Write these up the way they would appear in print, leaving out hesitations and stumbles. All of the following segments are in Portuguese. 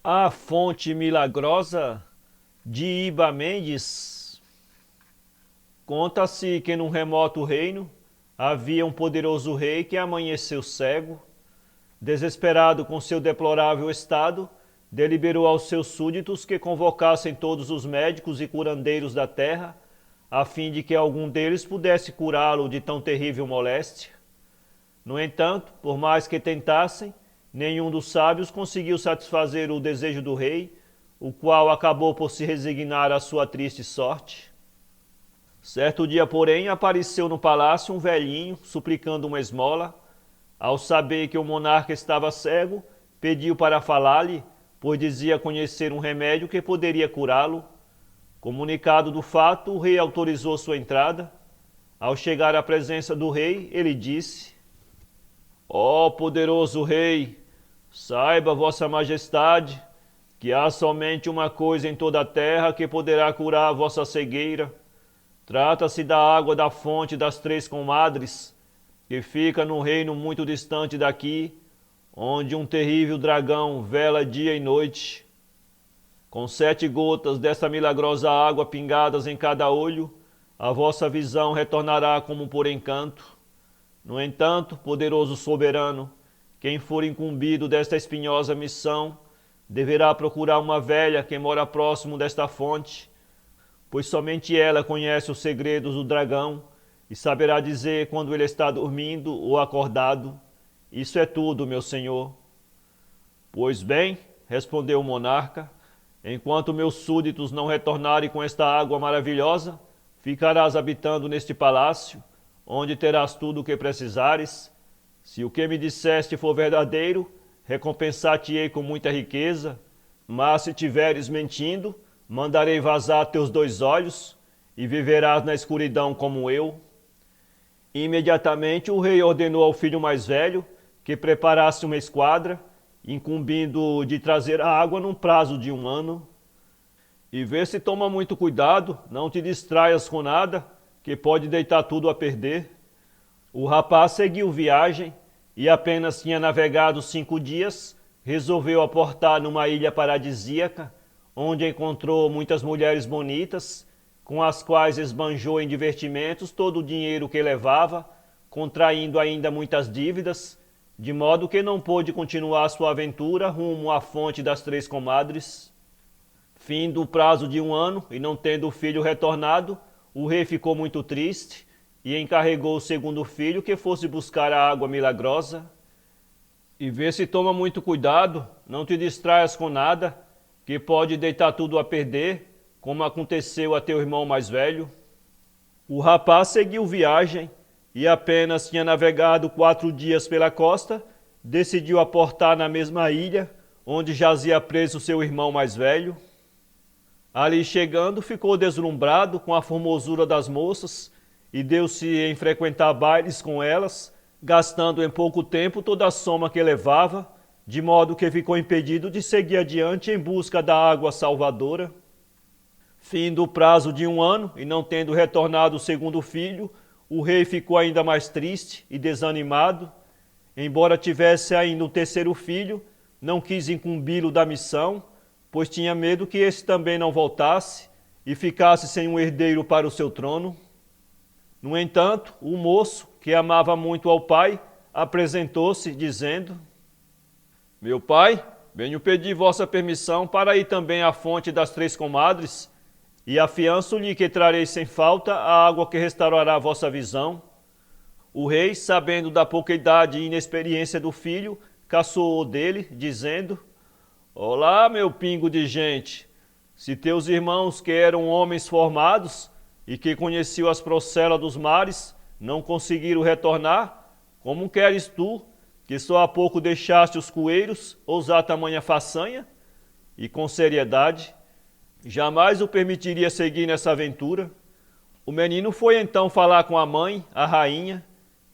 A fonte milagrosa de Iba Mendes. Conta-se que num remoto reino havia um poderoso rei que amanheceu cego. Desesperado com seu deplorável estado, deliberou aos seus súditos que convocassem todos os médicos e curandeiros da terra, a fim de que algum deles pudesse curá-lo de tão terrível moléstia. No entanto, por mais que tentassem, nenhum dos sábios conseguiu satisfazer o desejo do rei, o qual acabou por se resignar à sua triste sorte. Certo dia, porém, apareceu no palácio um velhinho, suplicando uma esmola. Ao saber que o monarca estava cego, pediu para falar-lhe, pois dizia conhecer um remédio que poderia curá-lo. Comunicado do fato, o rei autorizou sua entrada. Ao chegar à presença do rei, ele disse: Ó poderoso rei, saiba, vossa majestade, que há somente uma coisa em toda a terra que poderá curar a vossa cegueira. Trata-se da água da fonte das Três Comadres, que fica num reino muito distante daqui, onde um terrível dragão vela dia e noite. Com 7 gotas dessa milagrosa água pingadas em cada olho, a vossa visão retornará como por encanto. No entanto, poderoso soberano, quem for incumbido desta espinhosa missão, deverá procurar uma velha que mora próximo desta fonte, pois somente ela conhece os segredos do dragão e saberá dizer quando ele está dormindo ou acordado. Isso é tudo, meu senhor. Pois bem, respondeu o monarca, enquanto meus súditos não retornarem com esta água maravilhosa, ficarás habitando neste palácio, onde terás tudo o que precisares. Se o que me disseste for verdadeiro, recompensar-te-ei com muita riqueza, mas se tiveres mentindo, mandarei vazar teus 2 olhos, e viverás na escuridão como eu. Imediatamente o rei ordenou ao filho mais velho que preparasse uma esquadra, incumbindo-o de trazer a água num prazo de 1 ano. E vê se toma muito cuidado, não te distraias com nada, que pode deitar tudo a perder. O rapaz seguiu viagem e apenas tinha navegado 5 dias, resolveu aportar numa ilha paradisíaca, onde encontrou muitas mulheres bonitas, com as quais esbanjou em divertimentos todo o dinheiro que levava, contraindo ainda muitas dívidas, de modo que não pôde continuar sua aventura rumo à fonte das Três Comadres. Fim do prazo de 1 ano, e não tendo o filho retornado, o rei ficou muito triste e encarregou o segundo filho que fosse buscar a água milagrosa. E vê se toma muito cuidado, não te distraias com nada, que pode deitar tudo a perder, como aconteceu a teu irmão mais velho. O rapaz seguiu viagem e apenas tinha navegado 4 dias pela costa, decidiu aportar na mesma ilha, onde jazia preso seu irmão mais velho. Ali chegando, ficou deslumbrado com a formosura das moças e deu-se em frequentar bailes com elas, gastando em pouco tempo toda a soma que levava, de modo que ficou impedido de seguir adiante em busca da água salvadora. Fim do prazo de 1 ano, e não tendo retornado o segundo filho, o rei ficou ainda mais triste e desanimado. Embora tivesse ainda um terceiro filho, não quis incumbi-lo da missão, pois tinha medo que esse também não voltasse e ficasse sem um herdeiro para o seu trono. No entanto, o moço, que amava muito ao pai, apresentou-se, dizendo: Meu pai, venho pedir vossa permissão para ir também à fonte das Três Comadres, e afianço-lhe que trarei sem falta a água que restaurará a vossa visão. O rei, sabendo da pouca idade e inexperiência do filho, caçoou dele, dizendo: Olá, meu pingo de gente! Se teus irmãos, que eram homens formados e que conheciam as procelas dos mares, não conseguiram retornar, como queres tu, que só há pouco deixaste os coeiros, ousar tamanha façanha? E com seriedade, jamais o permitiria seguir nessa aventura. O menino foi então falar com a mãe, a rainha,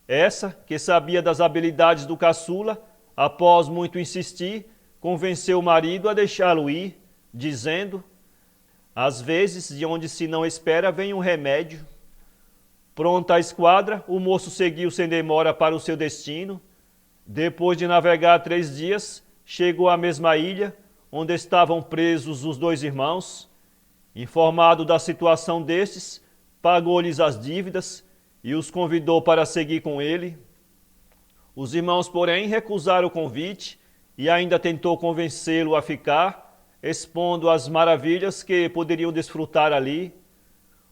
essa, que sabia das habilidades do caçula, após muito insistir, convenceu o marido a deixá-lo ir, dizendo: Às vezes, de onde se não espera, vem um remédio. Pronta a esquadra, o moço seguiu sem demora para o seu destino. Depois de navegar 3 dias, chegou à mesma ilha, onde estavam presos os dois irmãos. Informado da situação destes, pagou-lhes as dívidas e os convidou para seguir com ele. Os irmãos, porém, recusaram o convite e ainda tentou convencê-lo a ficar, expondo as maravilhas que poderiam desfrutar ali.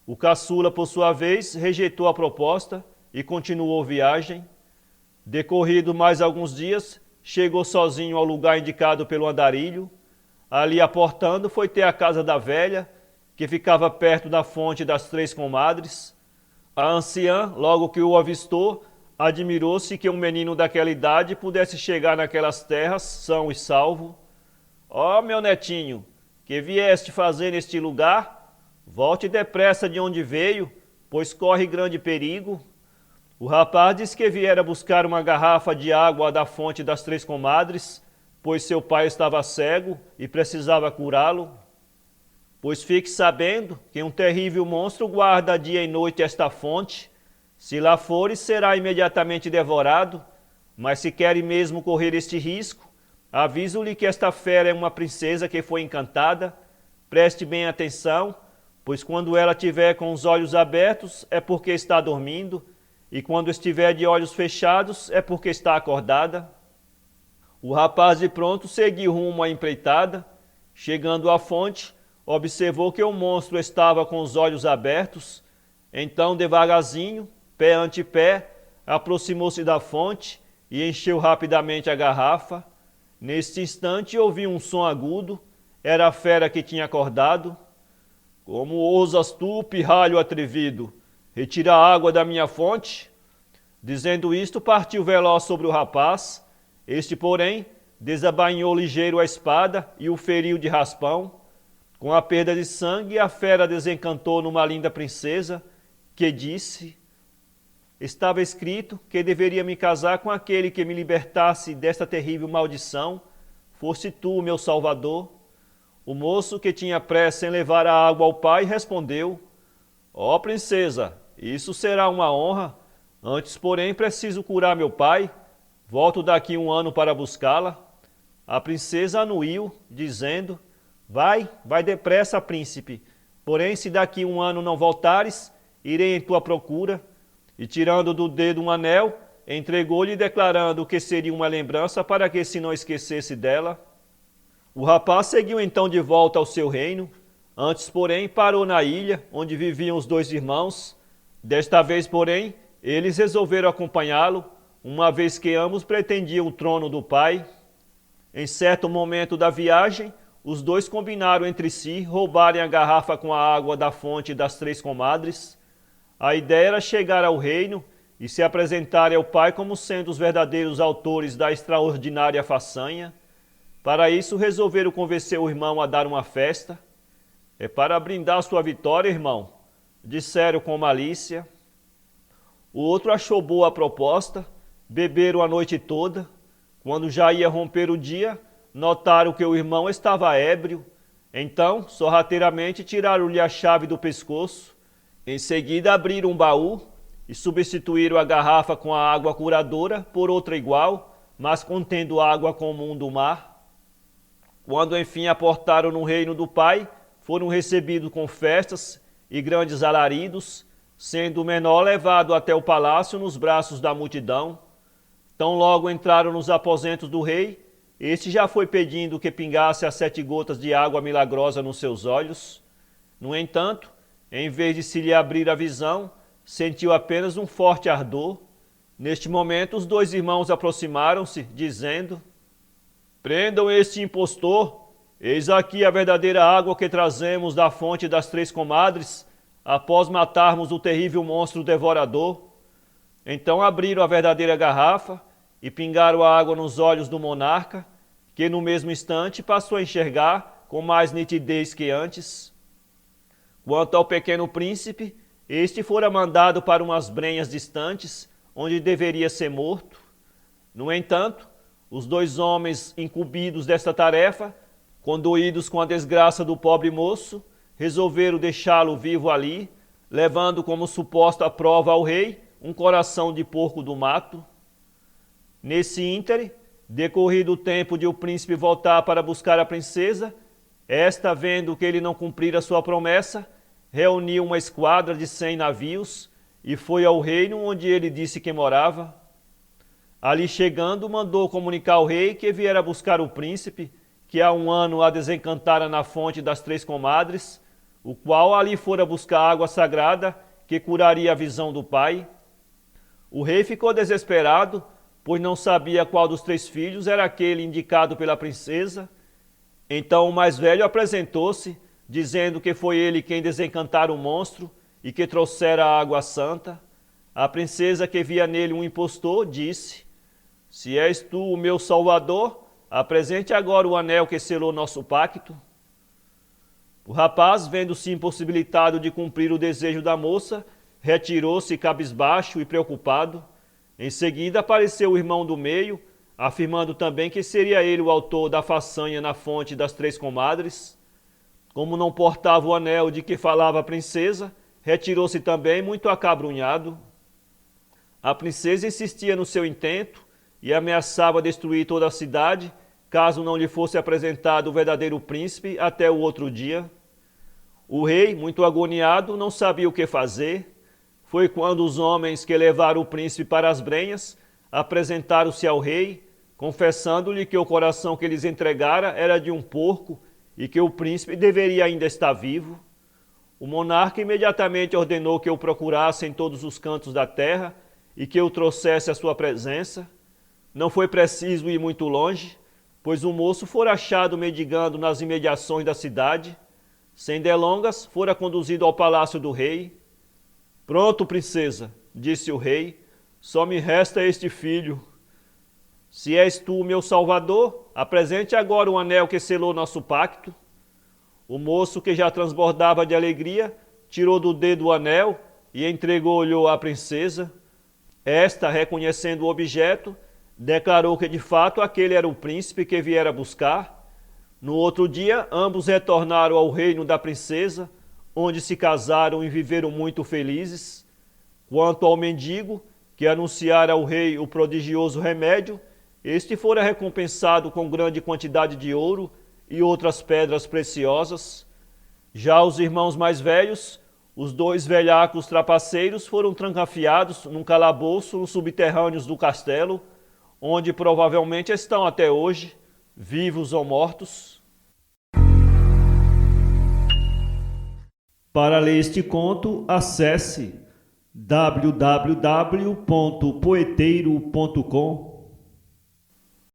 O caçula, por sua vez, rejeitou a proposta e continuou a viagem. Decorrido mais alguns dias, chegou sozinho ao lugar indicado pelo andarilho. Ali, aportando, foi ter a casa da velha, que ficava perto da fonte das Três Comadres. A anciã, logo que o avistou, admirou-se que um menino daquela idade pudesse chegar naquelas terras são e salvo. Ó, meu netinho, que vieste fazer neste lugar? Volte depressa de onde veio, pois corre grande perigo. O rapaz disse que viera buscar uma garrafa de água da fonte das Três Comadres, pois seu pai estava cego e precisava curá-lo. Pois fique sabendo que um terrível monstro guarda dia e noite esta fonte. Se lá fores, será imediatamente devorado, mas se quer mesmo correr este risco, aviso-lhe que esta fera é uma princesa que foi encantada. Preste bem atenção, pois quando ela tiver com os olhos abertos é porque está dormindo, e quando estiver de olhos fechados é porque está acordada. O rapaz de pronto seguiu rumo à empreitada. Chegando à fonte, observou que o monstro estava com os olhos abertos. Então, devagarzinho, pé ante pé, aproximou-se da fonte e encheu rapidamente a garrafa. Neste instante ouviu um som agudo. Era a fera que tinha acordado. Como ousas tu, pirralho atrevido, retirar a água da minha fonte? Dizendo isto, partiu veloz sobre o rapaz. Este, porém, desabainhou ligeiro a espada e o feriu de raspão. Com a perda de sangue, a fera desencantou numa linda princesa, que disse: estava escrito que deveria me casar com aquele que me libertasse desta terrível maldição, fosse tu, meu salvador. O moço, que tinha pressa em levar a água ao pai, respondeu: ó princesa, isso será uma honra. Antes, porém, preciso curar meu pai. Volto daqui 1 ano para buscá-la. A princesa anuiu, dizendo: vai depressa, príncipe. Porém, se daqui 1 ano não voltares, irei em tua procura. E tirando do dedo um anel, entregou-lhe, declarando que seria uma lembrança para que se não esquecesse dela. O rapaz seguiu então de volta ao seu reino. Antes, porém, parou na ilha, onde viviam os dois irmãos. Desta vez, porém, eles resolveram acompanhá-lo, uma vez que ambos pretendiam o trono do pai. Em certo momento da viagem, os dois combinaram entre si roubarem a garrafa com a água da fonte das Três Comadres. A ideia era chegar ao reino e se apresentarem ao pai como sendo os verdadeiros autores da extraordinária façanha. Para isso, resolveram convencer o irmão a dar uma festa. É para brindar sua vitória, irmão, disseram com malícia. O outro achou boa a proposta, beberam a noite toda. Quando já ia romper o dia, notaram que o irmão estava ébrio. Então, sorrateiramente, tiraram-lhe a chave do pescoço. Em seguida, abriram um baú e substituíram a garrafa com a água curadora por outra igual, mas contendo água comum do mar. Quando enfim aportaram no reino do pai, foram recebidos com festas e grandes alaridos, sendo o menor levado até o palácio nos braços da multidão. Tão logo entraram nos aposentos do rei, este já foi pedindo que pingasse as 7 gotas de água milagrosa nos seus olhos. No entanto, em vez de se lhe abrir a visão, sentiu apenas um forte ardor. Neste momento, os dois irmãos aproximaram-se, dizendo: prendam este impostor, eis aqui a verdadeira água que trazemos da fonte das Três Comadres, após matarmos o terrível monstro devorador. Então abriram a verdadeira garrafa e pingaram a água nos olhos do monarca, que no mesmo instante passou a enxergar com mais nitidez que antes. Quanto ao pequeno príncipe, este fora mandado para umas brenhas distantes, onde deveria ser morto. No entanto, os dois homens incumbidos desta tarefa, condoídos com a desgraça do pobre moço, resolveram deixá-lo vivo ali, levando como suposta prova ao rei um coração de porco do mato. Nesse íntere, Decorrido o tempo de o príncipe voltar para buscar a princesa, esta, vendo que ele não cumprira sua promessa, reuniu uma esquadra de 100 navios e foi ao reino onde ele disse que morava. Ali chegando, mandou comunicar ao rei que viera buscar o príncipe, que há 1 ano a desencantara na fonte das 3 comadres, o qual ali fora buscar água sagrada que curaria a visão do pai. O rei ficou desesperado, pois não sabia qual dos 3 filhos era aquele indicado pela princesa. Então o mais velho apresentou-se, dizendo que foi ele quem desencantara o monstro e que trouxera a água santa. A princesa, que via nele um impostor, disse: Se és tu o meu salvador, apresente agora o anel que selou nosso pacto. O rapaz, vendo-se impossibilitado de cumprir o desejo da moça, retirou-se cabisbaixo e preocupado. Em seguida apareceu o irmão do meio, afirmando também que seria ele o autor da façanha na fonte das 3 comadres. Como não portava o anel de que falava a princesa, retirou-se também muito acabrunhado. A princesa insistia no seu intento e ameaçava destruir toda a cidade, caso não lhe fosse apresentado o verdadeiro príncipe até o outro dia. O rei, muito agoniado, não sabia o que fazer. Foi quando os homens que levaram o príncipe para as brenhas apresentaram-se ao rei, confessando-lhe que o coração que eles entregara era de um porco e que o príncipe deveria ainda estar vivo. O monarca imediatamente ordenou que o procurasse em todos os cantos da terra e que o trouxesse à sua presença. Não foi preciso ir muito longe, pois o moço fora achado mendigando nas imediações da cidade. Sem delongas, fora conduzido ao palácio do rei. Pronto, princesa, disse o rei, só me resta este filho. Se és tu o meu salvador, apresente agora o anel que selou nosso pacto. O moço, que já transbordava de alegria, tirou do dedo o anel e entregou-lhe à princesa. Esta, reconhecendo o objeto, declarou que de fato aquele era o príncipe que viera buscar. No outro dia, ambos retornaram ao reino da princesa, onde se casaram e viveram muito felizes. Quanto ao mendigo, que anunciara ao rei o prodigioso remédio, este fora recompensado com grande quantidade de ouro e outras pedras preciosas. Já os irmãos mais velhos, os 2 velhacos trapaceiros, foram trancafiados num calabouço nos subterrâneos do castelo, onde provavelmente estão até hoje, vivos ou mortos. Para ler este conto, acesse www.poeteiro.com.